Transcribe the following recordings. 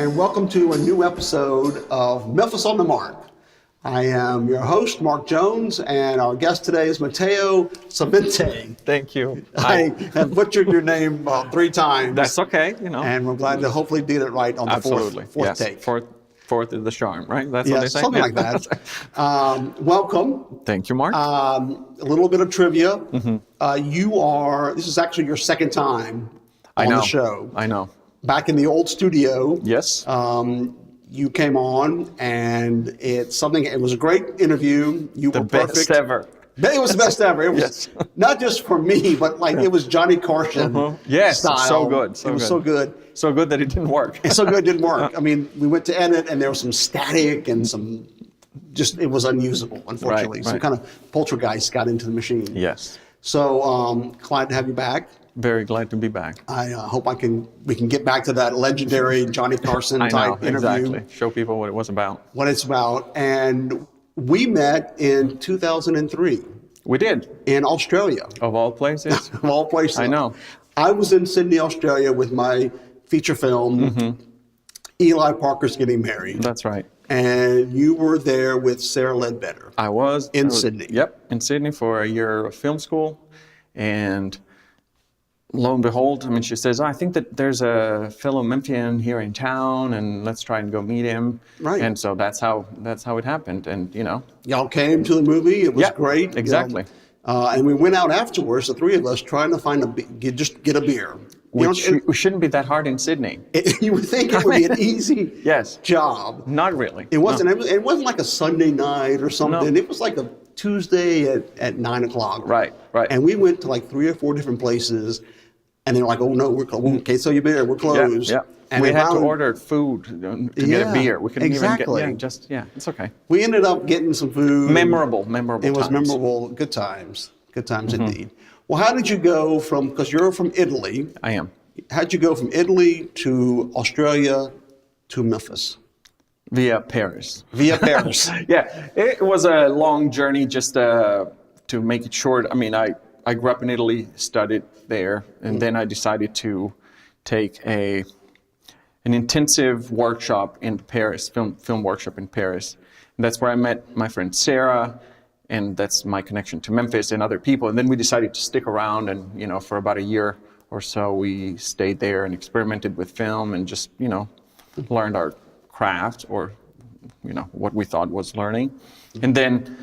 and welcome to a new episode of Memphis on the Mark. I am your host, Mark Jones, and our guest today is Matteo Servente. Thank you. I have butchered your name about 3 times. That's okay, you know. And we're glad to hopefully did it right on the fourth yes. take. Fourth is the charm, right? That's what they say? Something like that. Welcome. Thank you, Mark. A little bit of trivia. This is actually your second time on the show. I know. Back in the old studio. Yes. You came on, and it was a great interview. You were perfect. Best ever. It was the best ever. It was not just for me, but it was Johnny Carson Yes, style. so good. It was so good. So good that it didn't work. It's so good it didn't work. I mean, we went to edit, and there was some static and it was unusable, unfortunately. Right. Some kind of poltergeist got into the machine. Yes. So glad to have you back. Very glad to be back. I hope we can get back to that legendary Johnny Carson type interview. Exactly. Show people what it was about. What it's about. And we met in 2003. We did. In Australia. Of all places. Of all places. I know. I was in Sydney, Australia with my feature film, Eli Parker's Getting Married. That's right. And you were there with Sarah Ledbetter. I was. In Sydney. Yep, in Sydney for a year of film school. And lo and behold, she says, I think that there's a fellow Memphian here in town, and let's try and go meet him. Right. And so that's how it happened. And, Y'all came to the movie. It was great. Exactly. And we went out afterwards, the 3 of us, trying to get a beer. Which shouldn't be that hard in Sydney. You would think it would be an easy job. Not really. It wasn't. No. It wasn't like a Sunday night or something. No. It was like a Tuesday at 9 o'clock. Right. And we went to 3 or 4 different places, and they were like, "Oh no, we're closed. Okay, so you better. We're closed." Yeah. And we had to order food to get a beer. We couldn't even get. It's okay. We ended up getting some food. Memorable. It was memorable. Good times. Good times indeed. Well, how did you go because you're from Italy? I am. How'd you go from Italy to Australia to Memphis? Via Paris. Yeah, it was a long journey. Just to make it short, I grew up in Italy, studied there, and then I decided to take an intensive workshop in Paris, film workshop in Paris. And that's where I met my friend Sarah, and that's my connection to Memphis and other people. And then we decided to stick around, and for about a year or so we stayed there and experimented with film and just learned our craft, or what we thought was learning. And then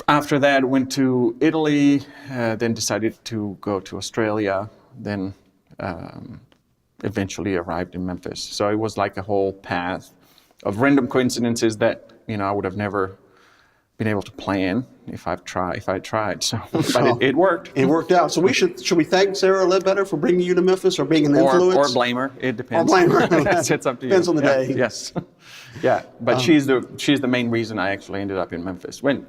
after that went to Italy, then decided to go to Australia, then eventually arrived in Memphis. So it was like a whole path of random coincidences that I would have never been able to plan if I tried. So, but it worked. It worked out. So should we thank Sarah Ledbetter for bringing you to Memphis, or being an influence? Or blame her. It depends. Or blame her. It's up to you. Depends on the day. Yes. Yeah. But she's the main reason I actually ended up in Memphis. When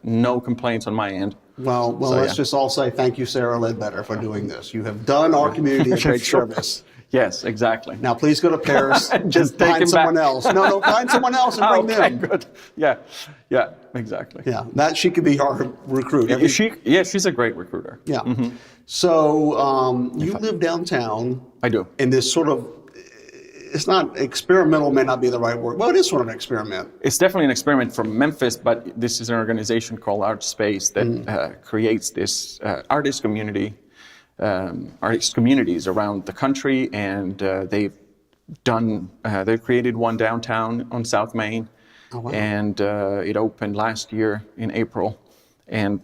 no complaints on my end. Well, let's just all say thank you, Sarah Ledbetter, for doing this. You have done our community a great service. Yes, exactly. Now, please go to Paris and just find someone else. No, find someone else and bring them. Good. Yeah, exactly. Yeah, she could be our recruiter. She's a great recruiter. Yeah. So you live downtown. I do. In this sort of, it's not experimental, may not be the right word. Well, it is sort of an experiment. It's definitely an experiment from Memphis, but this is an organization called Art Space that creates this artist communities around the country, and they've created one downtown on South Main. Oh, wow. And it opened last year in April, and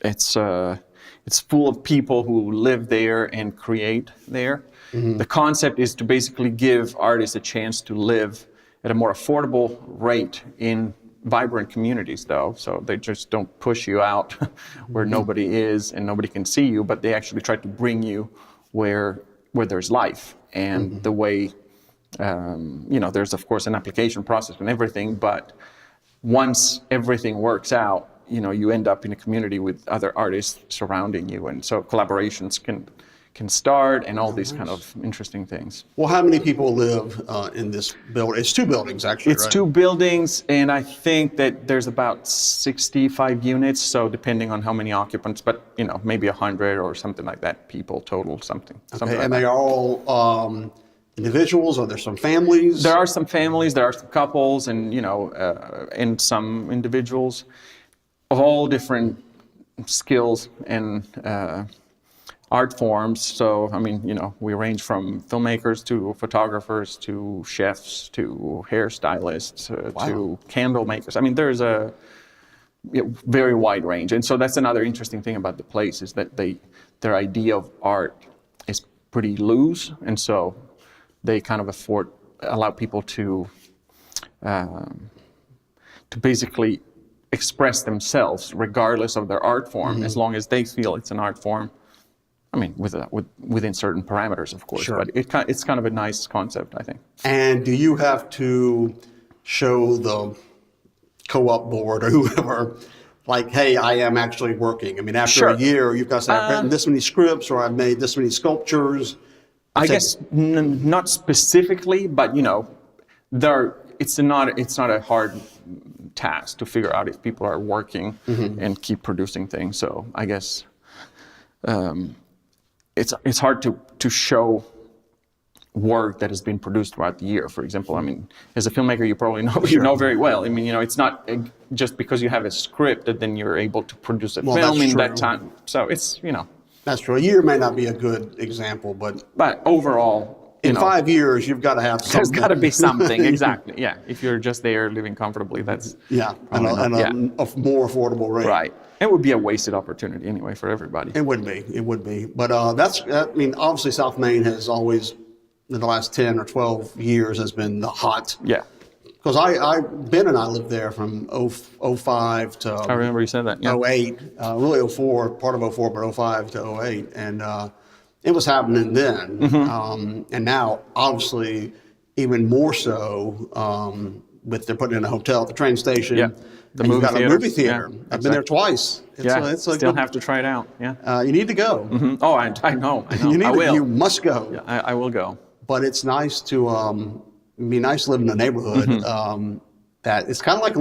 it's full of people who live there and create there. The concept is to basically give artists a chance to live at a more affordable rate in vibrant communities, though, so they just don't push you out where nobody is and nobody can see you, but they actually try to bring you where there's life. And the way there's of course an application process and everything, but once everything works out, you end up in a community with other artists surrounding you, and so collaborations can start, and all these kind of interesting things. Well, how many people live in this building? It's 2 buildings, actually, It's 2 buildings, and I think that there's about 65 units, so depending on how many occupants, but, maybe 100 or something like that, people total, something Okay, like and that. they are all individuals? Are there some families? There are some families, there are some couples, and and some individuals of all different skills and art forms. So, I mean, we range from filmmakers to photographers to chefs to hairstylists to candle makers. I mean, there's a very wide range. And so that's another interesting thing about the place is that their idea of art is pretty loose. And so they kind of allow people to basically express themselves regardless of their art form, as long as they feel it's an art form. I mean, within certain parameters, of course, but it's kind of a nice concept, I think. And do you have to show the co-op board or whoever, like, hey, I am actually working? I mean, after a year, you've got to say, I've written this many scripts or I've made this many sculptures. I guess not specifically, but it's not a hard task to figure out if people are working and keep producing things. So I guess it's hard to show work that has been produced throughout the year. For example, I mean, as a filmmaker, you probably know you know very well. I mean, it's not just because you have a script that then you're able to produce a film in that time. So it's That's true. A year may not be a good example, but overall, in 5 years, you've got to have something. There's got to be something, exactly. Yeah, if you're just there living comfortably, that's and a more affordable rate. Right. It would be a wasted opportunity anyway for everybody. It would be. But obviously South Main has always, in the last 10 or 12 years, has been the hot. Yeah. Because Ben and I lived there from 05 to I remember you said that. Yeah. 08, really 04, part of 04, but 05 to 08. And it was happening then. And now, obviously, even more so, with they're putting in a hotel at the train station. Yeah. The movie got theater. a movie theater. Yeah, I've been there twice. Still have to try it out. Yeah. You need to go. Oh, I know. You must go. Yeah, I will go. But it's nice to be nice to live in a neighborhood that it's kind of like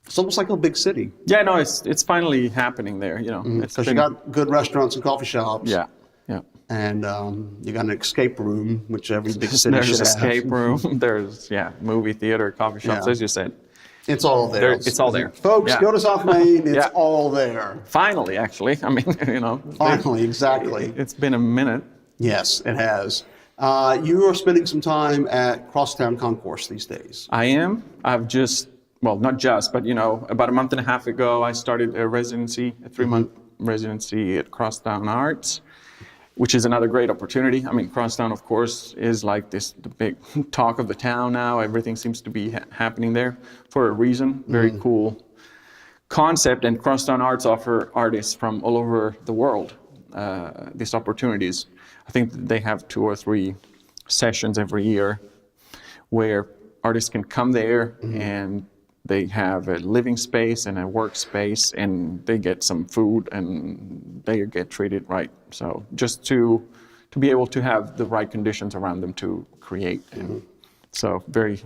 it's almost like a big city. Yeah, no, it's finally happening there. Because you got good restaurants and coffee shops. Yeah. And you got an escape room, which every big city There's should have. escape room. There's movie theater, coffee shops, as you said. It's all there. It's all there. Folks, go to South Main. It's all there. Finally, actually. I mean, Finally, exactly. It's been a minute. Yes, it has. You are spending some time at Crosstown Concourse these days. I am. I've not just, but about a month and a half ago, I started a residency, a 3-month residency at Crosstown Arts, which is another great opportunity. I mean, Crosstown, of course, is like the big talk of the town now. Everything seems to be happening there for a reason. Very cool concept. And Crosstown Arts offer artists from all over the world these opportunities. I think they have 2 or 3 sessions every year where artists can come there and they have a living space and a workspace, and they get some food and they get treated right. So just to be able to have the right conditions around them to create. And so very,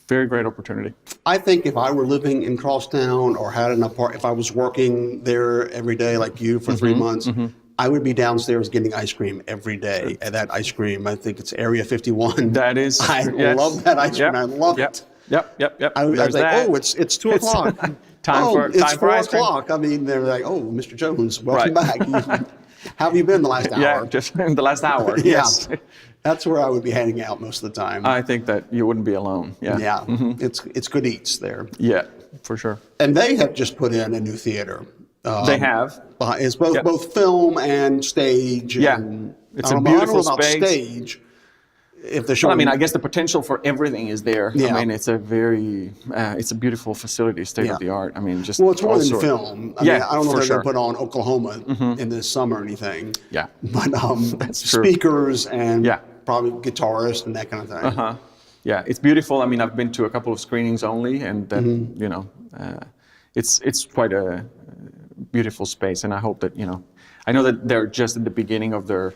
very great opportunity. I think if I were living in Crosstown or had an apartment, if I was working there every day like you for 3 months, I would be downstairs getting ice cream every day. And that ice cream, I think it's Area 51. That is. I love that ice cream. I love it. Yep. I was like, it's 2 o'clock. It's 4 o'clock. I mean, they're like, oh, Mr. Jones, welcome back. How have you been the last hour? Yeah, just in the last hour. Yes. That's where I would be hanging out most of the time. I think that you wouldn't be alone. Yeah. Yeah. It's good eats there. Yeah, for sure. And they have just put in a new theater. They have. It's both film and stage. Yeah. And it's a beautiful space. Stage. If they're showing, I guess the potential for everything is there. Yeah. I mean, it's a beautiful facility, state of the art. I mean, it's more than film. I don't know if they're going to put on Oklahoma in this summer or anything. Yeah, but that's true. Speakers and probably guitarists and that kind of thing. Yeah, it's beautiful. I mean, I've been to a couple of screenings only, and then it's quite a beautiful space. And I hope that I know that they're just at the beginning of their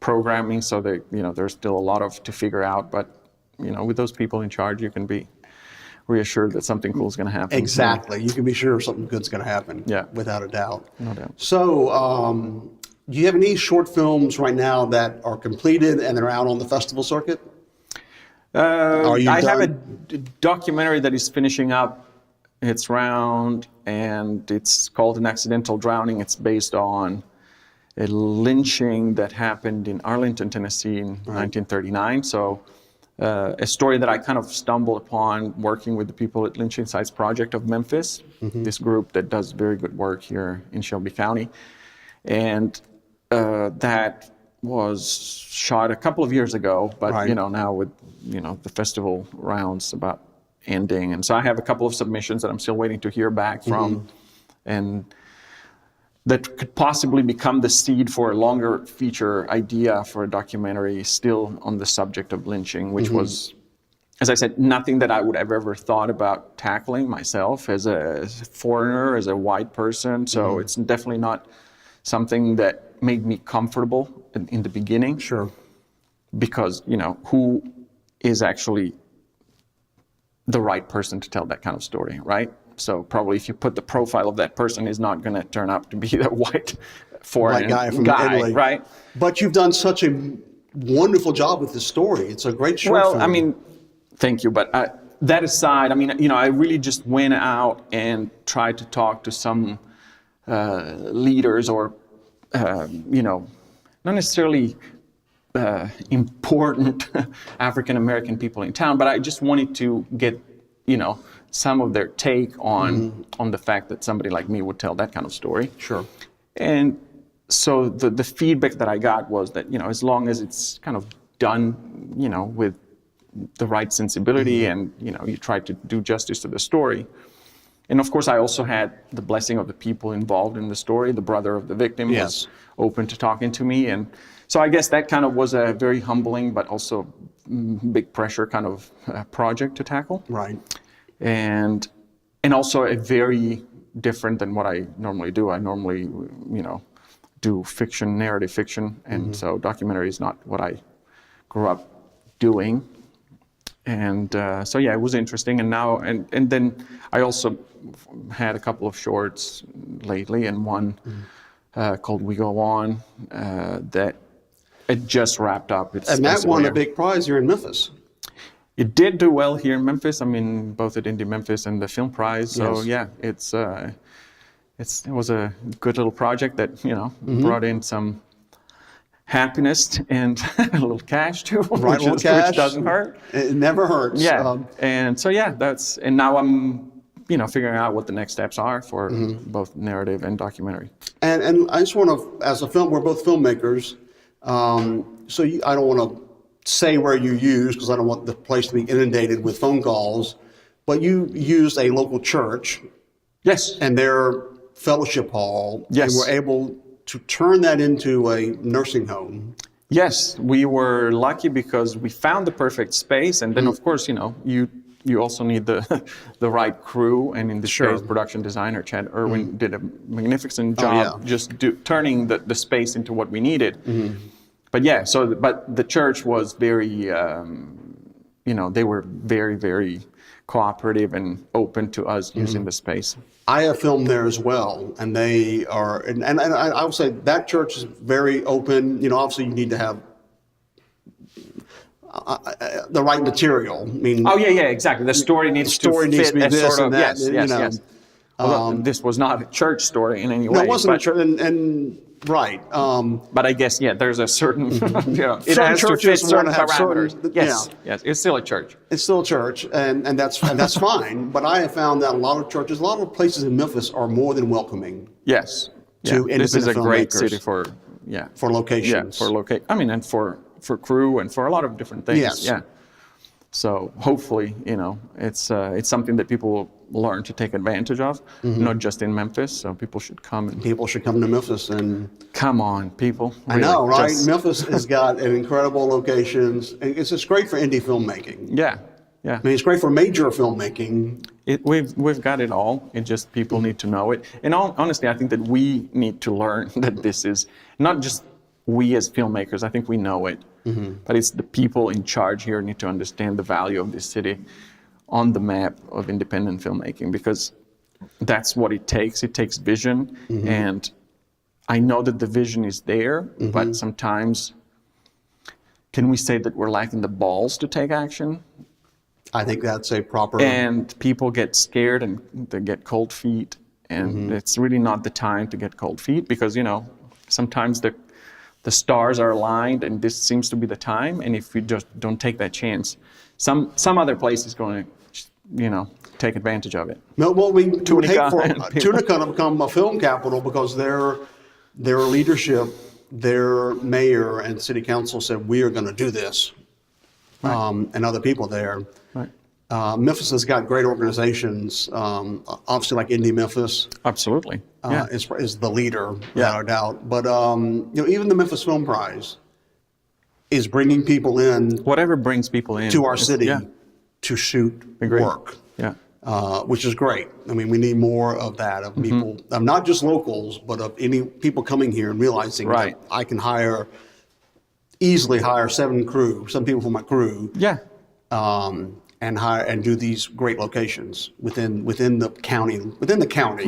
programming, so that there's still a lot to figure out, but with those people in charge, you can be reassured that something cool is going to happen. Exactly. You can be sure something good's going to happen. Yeah, without a doubt. No doubt. So Do you have any short films right now that are completed and they're out on the festival circuit? I have a documentary that is finishing up its round, and it's called An Accidental Drowning. It's based on a lynching that happened in Arlington, Tennessee in 1939. So a story that I kind of stumbled upon working with the people at Lynching Sites Project of Memphis, this group that does very good work here in Shelby County. And that was shot a couple of years ago, but now with the festival rounds about ending, and so I have a couple of submissions that I'm still waiting to hear back from, and that could possibly become the seed for a longer feature idea for a documentary still on the subject of lynching, which was, as I said, nothing that I would have ever thought about tackling myself as a foreigner, as a white person. So it's definitely not something that made me comfortable in the beginning. Sure. Because, who is actually the right person to tell that kind of story, right? So probably if you put the profile of that person, is not going to turn out to be the white foreign guy from Italy, right? But you've done such a wonderful job with this story. It's a great short film. Well, I mean, thank you. But that aside, I mean, I really just went out and tried to talk to some leaders or, not necessarily important African-American people in town, but I just wanted to get, some of their take on the fact that somebody like me would tell that kind of story. Sure. And so the feedback that I got was that, as long as it's kind of done, with the right sensibility and, you try to do justice to the story. And of course, I also had the blessing of the people involved in the story. The brother of the victim was open to talking to me. And so I guess that kind of was a very humbling, but also big pressure kind of project to tackle. Right. And also a very different than what I normally do. I normally, do fiction, narrative fiction. And so documentary is not what I grew up doing. And so, yeah, it was interesting. And now, and then I also had a couple of shorts lately, and one called We Go On that it just wrapped up. And that won a big prize here in Memphis. It did do well here in Memphis. I mean, both at Indie Memphis and the Film Prize. So, yeah, it was a good little project that, brought in some happiness and a little cash too, which doesn't hurt. It never hurts. Yeah, and so and now I'm, figuring out what the next steps are for both narrative and documentary. And I just want to, we're both filmmakers, so I don't want to say where you use, because I don't want the place to be inundated with phone calls, but you used a local church. Yes. And their fellowship hall. Yes. And were able to turn that into a nursing home. Yes, we were lucky because we found the perfect space, and then of course, you also need the right crew, and in this case, production designer Chad Irwin did a magnificent job turning the space into what we needed. But yeah, but the church was very, they were very, very cooperative and open to us using the space. I have filmed there as well, and they are, and I would say that church is very open. Obviously you need to have the right material. I mean, exactly. The story needs to be this sort of, yes. Although this was not a church story in any way. No, it wasn't a church, and right. But I guess, there's a certain, it has to fit certain parameters. Yes, it's still a church. It's still a church, and that's fine. But I have found that a lot of churches, a lot of places in Memphis are more than welcoming. Yes. To this is a great filmmakers. City for locations. Yeah, and for crew and for a lot of different things. Yes. Yeah. So hopefully, it's something that people will learn to take advantage of, not just in Memphis. So people should come. People should come to Memphis and come on, people. Really, I know, right? Memphis has got an incredible locations. It's just great for indie filmmaking. Yeah. I mean, it's great for major filmmaking. We've got it all. It just people need to know it. And honestly, I think that we need to learn that this is not just we as filmmakers. I think we know it. But it's the people in charge here need to understand the value of this city on the map of independent filmmaking, because that's what it takes. It takes vision, and I know that the vision is there, but sometimes, can we say that we're lacking the balls to take action? I think that's a proper. And people get scared and they get cold feet, and it's really not the time to get cold feet, because sometimes the stars are aligned and this seems to be the time, and if you just don't take that chance, some other place is going to take advantage of it. No, well, we would hate for Tunica Tunica to become a film capital because their leadership, their mayor and city council said, we are going to do this, and other people there. Right. Memphis has got great organizations, obviously like Indie Memphis. Absolutely. Is the leader, without a doubt. But even the Memphis Film Prize is bringing people in. Whatever brings people in to our city to shoot work. Yeah. Which is great. I mean, we need more of that, of people, of not just locals, but of any people coming here and realizing that I can easily hire 7 crew, some people from my crew. Yeah. And do these great locations within the county. Within the county,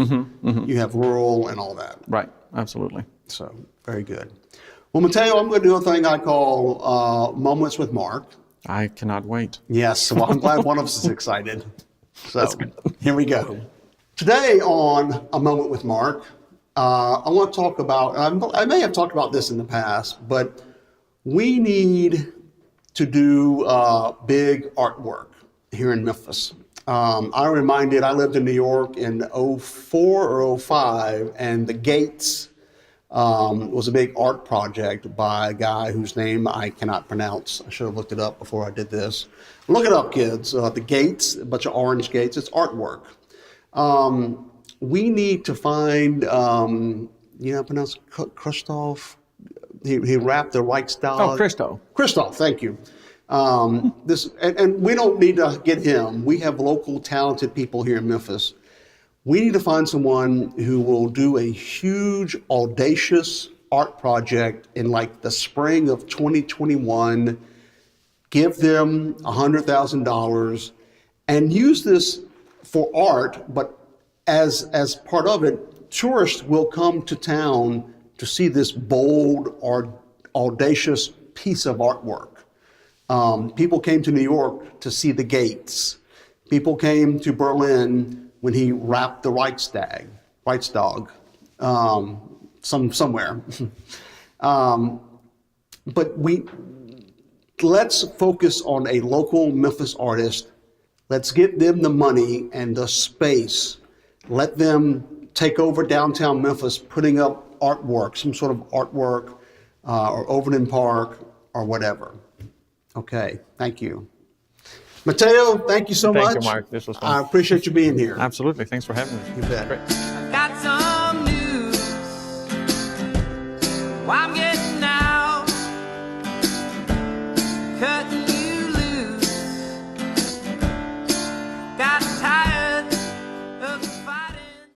you have rural and all that. Right. Absolutely. So very good. Well, Matteo, I'm going to do a thing I call Moments with Mark. I cannot wait. Yes. Well, I'm glad one of us is excited. So here we go. Today on A Moment with Mark, I want to talk about. I may have talked about this in the past, but we need to do big artwork here in Memphis. I'm reminded, I lived in New York in 04 or 05, and the Gates was a big art project by a guy whose name I cannot pronounce. I should have looked it up before I did this. Look it up, kids. The Gates, a bunch of orange gates, it's artwork. We need to find, pronounce Christoph. He rapped the right style. Oh, Christo. Christoph, thank you. And we don't need to get him. We have local talented people here in Memphis. We need to find someone who will do a huge, audacious art project in like the spring of 2021, give them $100,000 and use this for art, but as part of it, tourists will come to town to see this bold or audacious piece of artwork. People came to New York to see the Gates. People came to Berlin when he rapped the Reichstag, somewhere. But let's focus on a local Memphis artist. Let's get them the money and the space. Let them take over downtown Memphis, putting up artwork, some sort of artwork, or Overland Park, or whatever. Okay, thank you. Matteo, thank you so much. Thank you, Mark. This was fun. I appreciate you being here. Absolutely. Thanks for having me. You bet. Great. Got some news. Well, I'm getting